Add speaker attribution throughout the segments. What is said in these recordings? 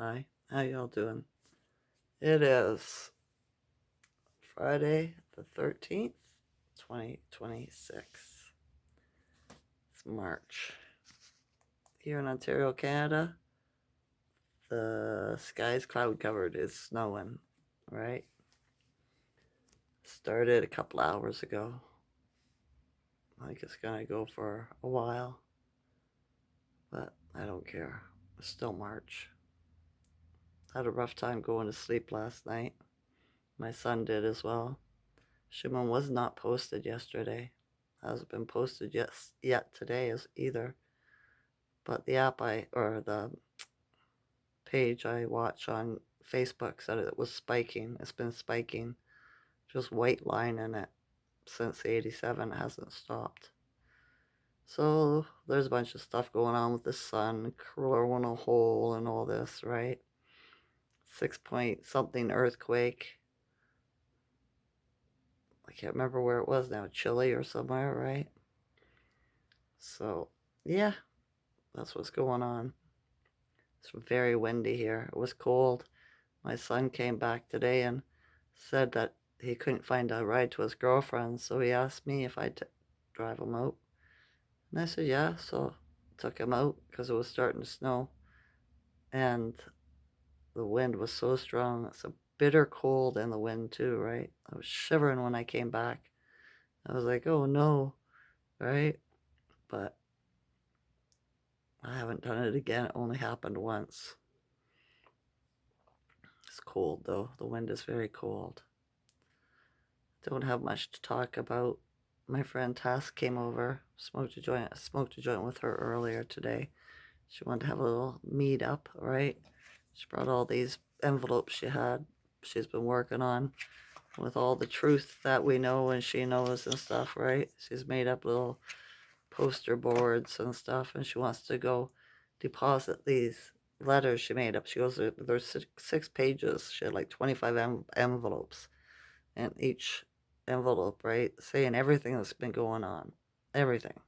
Speaker 1: Hi, how y'all doing? It is Friday the 13th, 2026. It's March. Here in Ontario, Canada, the sky's cloud covered. It's snowing, right? Started a couple hours ago. I think it's gonna go for a while, but I don't care. It's still March. Had a rough time going to sleep last night. My son did as well. Schuman was not posted yesterday. Hasn't been posted yet today as either. But the the page I watch on Facebook said it was spiking. It's been spiking. Just white line in it since the 87. It hasn't stopped. So there's a bunch of stuff going on with the sun, growing a hole and all this, right? 6 point something earthquake. I can't remember where it was now, Chile or somewhere, right? So, yeah, that's what's going on. It's very windy here. It was cold. My son came back today and said that he couldn't find a ride to his girlfriend, so he asked me if I'd drive him out. And I said, yeah, so took him out because it was starting to snow. And the wind was so strong. It's a bitter cold in the wind, too, right? I was shivering when I came back. I was like, oh no, right? But I haven't done it again. It only happened once. It's cold, though. The wind is very cold. Don't have much to talk about. My friend Task came over, smoked a joint with her earlier today. She wanted to have a little meet up, right? She brought all these envelopes she's been working on with all the truth that we know and she knows and stuff, right? She's made up little poster boards and stuff, and she wants to go deposit these letters she made up. She goes, there's 6 pages. She had like 25 envelopes, and each envelope, right, saying everything that's been going on, everything,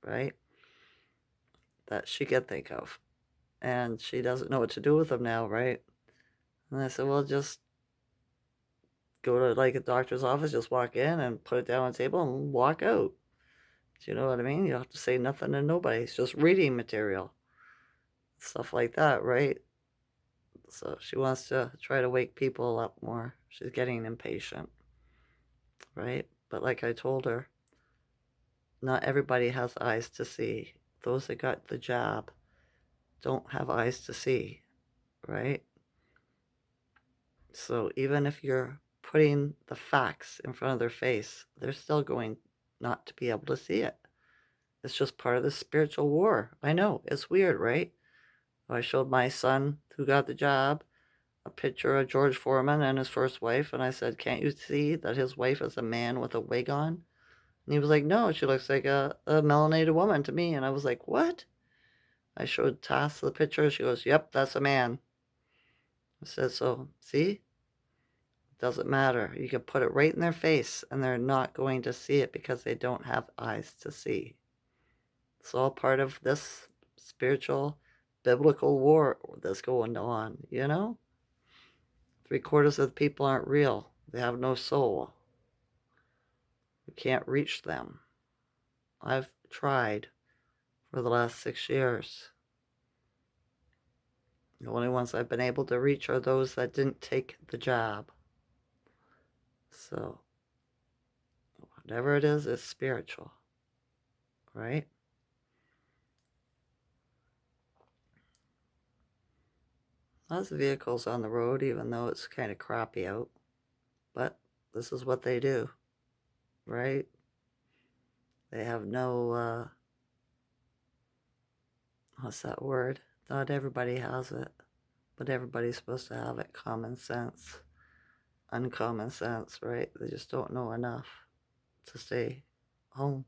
Speaker 1: right, that she could think of. And she doesn't know what to do with them now, right? And I said, well, just go to like a doctor's office, just walk in and put it down on the table and walk out. Do you know what I mean? You don't have to say nothing to nobody. It's just reading material, stuff like that, right? So she wants to try to wake people up more. She's getting impatient, right? But like I told her, not everybody has eyes to see. Those that got the job don't have eyes to see, right? So even if you're putting the facts in front of their face, they're still going not to be able to see it. It's just part of the spiritual war. I know, it's weird, right? I showed my son who got the job a picture of George Foreman and his first wife, and I said, can't you see that his wife is a man with a wig on? And he was like, no, she looks like a melanated woman to me. And I was like, what? I showed Tass the picture. She goes, yep, that's a man. I said, so, see? Doesn't matter. You can put it right in their face, and they're not going to see it because they don't have eyes to see. It's all part of this spiritual, biblical war that's going on, you know? 3/4 of the people aren't real. They have no soul. You can't reach them. I've tried for the last 6 years. The only ones I've been able to reach are those that didn't take the job. So, whatever it is, it's spiritual, right? Lots of vehicles on the road, even though it's kind of crappy out. But this is what they do, right? They have no, what's that word? Not everybody has it, but everybody's supposed to have it. Common sense, uncommon sense, right? They just don't know enough to stay home.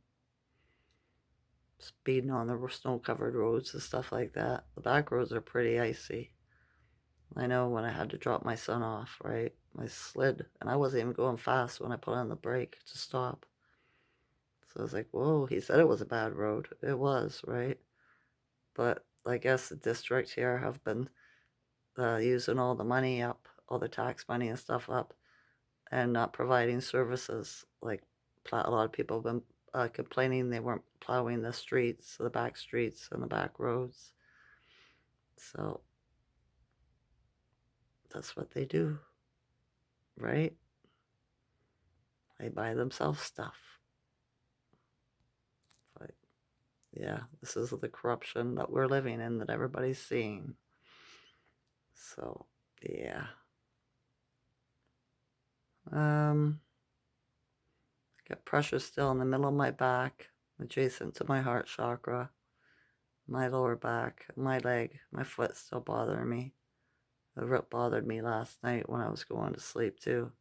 Speaker 1: Speeding on the snow-covered roads and stuff like that. The back roads are pretty icy. I know when I had to drop my son off, right? I slid, and I wasn't even going fast when I put on the brake to stop. So I was like, whoa, he said it was a bad road. It was, right? But I guess the district here have been using all the money up, all the tax money and stuff up, and not providing services. Like a lot of people have been complaining they weren't plowing the streets, the back streets, and the back roads. So that's what they do, right? They buy themselves stuff. Like, yeah, this is the corruption that we're living in that everybody's seeing. So, yeah. Got pressure still in the middle of my back, adjacent to my heart chakra, my lower back, my leg, my foot still bothering me. The rip bothered me last night when I was going to sleep too.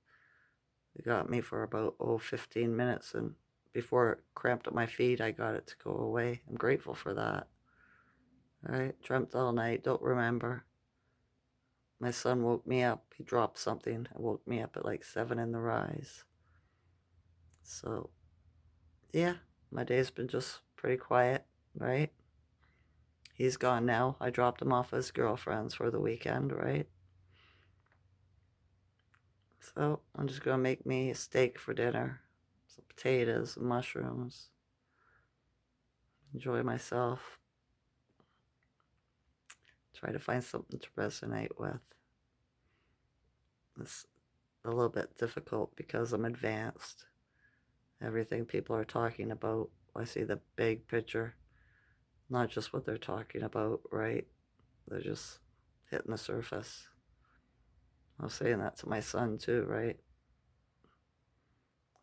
Speaker 1: It got me for about 15 minutes, and before it cramped at my feet, I got it to go away. I'm grateful for that. All right, dreamt all night, don't remember. My son woke me up. He dropped something and woke me up at like 7 in the rise. So, yeah, my day's been just pretty quiet, right? He's gone now. I dropped him off at his girlfriend's for the weekend, right? So I'm just gonna make me a steak for dinner, some potatoes and mushrooms. Enjoy myself. Try to find something to resonate with. It's a little bit difficult because I'm advanced. Everything people are talking about, I see the big picture, not just what they're talking about, right? They're just hitting the surface. I was saying that to my son too, right?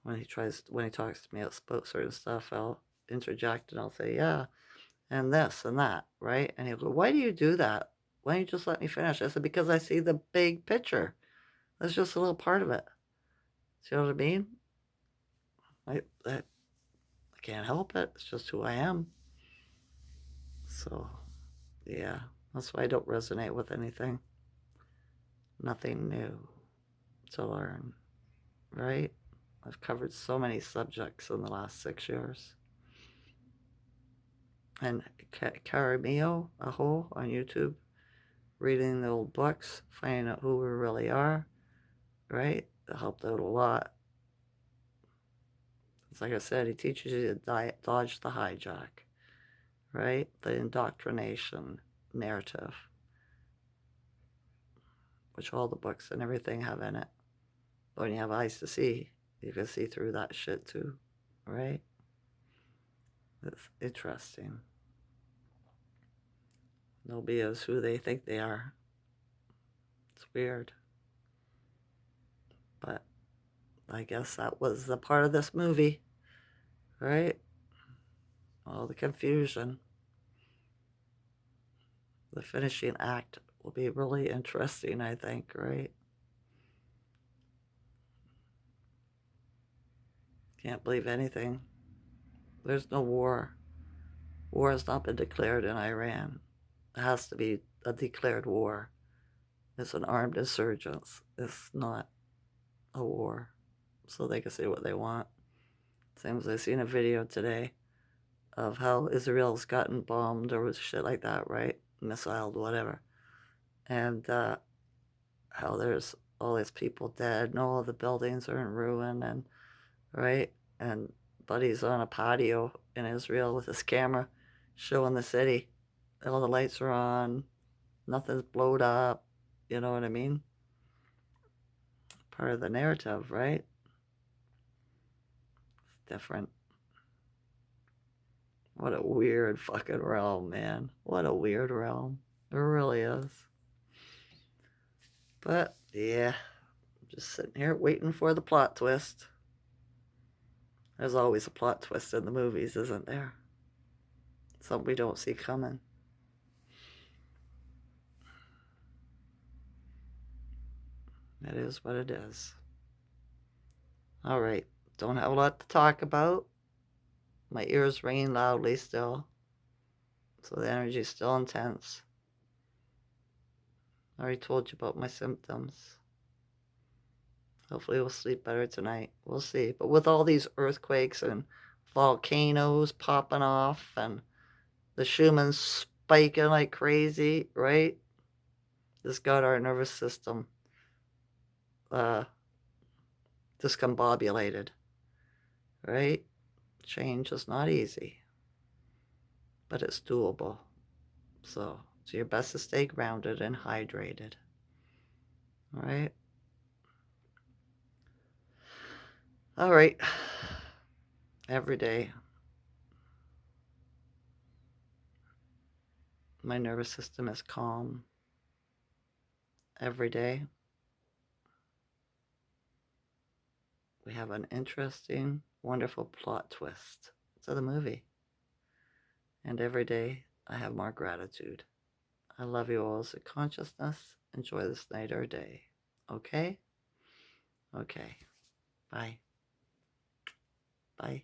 Speaker 1: When he talks to me about certain stuff, I'll interject and I'll say, yeah, and this and that, right? And he'll go, why do you do that? Why don't you just let me finish? I said, because I see the big picture. That's just a little part of it. See what I mean? I can't help it. It's just who I am. So, yeah, that's why I don't resonate with anything. Nothing new to learn, right? I've covered so many subjects in the last 6 years. And Caramio Aho on YouTube, reading the old books, finding out who we really are, right? That helped out a lot. It's like I said, he teaches you to dodge the hijack, right? The indoctrination narrative, which all the books and everything have in it. But when you have eyes to see, you can see through that shit too, right? It's interesting. Nobody is who they think they are. It's weird. But I guess that was the part of this movie, right? All the confusion. The finishing act will be really interesting, I think, right? Can't believe anything. There's no war. War has not been declared in Iran. It has to be a declared war. It's an armed insurgence. It's not a war. So they can say what they want. Same as I seen a video today of how Israel's gotten bombed or shit like that, right? Missiled, whatever. And how there's all these people dead and all the buildings are in ruin, and right? And Buddy's on a patio in Israel with his camera showing the city. All the lights are on, nothing's blowed up, you know what I mean? Part of the narrative, right? It's different. What a weird fucking realm, man. What a weird realm. It really is. But, yeah, I'm just sitting here waiting for the plot twist. There's always a plot twist in the movies, isn't there? Something we don't see coming. It is what it is. All right. Don't have a lot to talk about. My ears ringing loudly still. So the energy's still intense. I already told you about my symptoms. Hopefully we'll sleep better tonight. We'll see. But with all these earthquakes and volcanoes popping off and the Schuman spiking like crazy, right? This got our nervous system discombobulated, right? Change is not easy, but it's doable. So do your best to stay grounded and hydrated. All right? All right. Every day, my nervous system is calm. Every day, we have an interesting, wonderful plot twist to the movie. And every day, I have more gratitude. I love you all as a consciousness. Enjoy this night or day. Okay? Okay. Bye. Bye.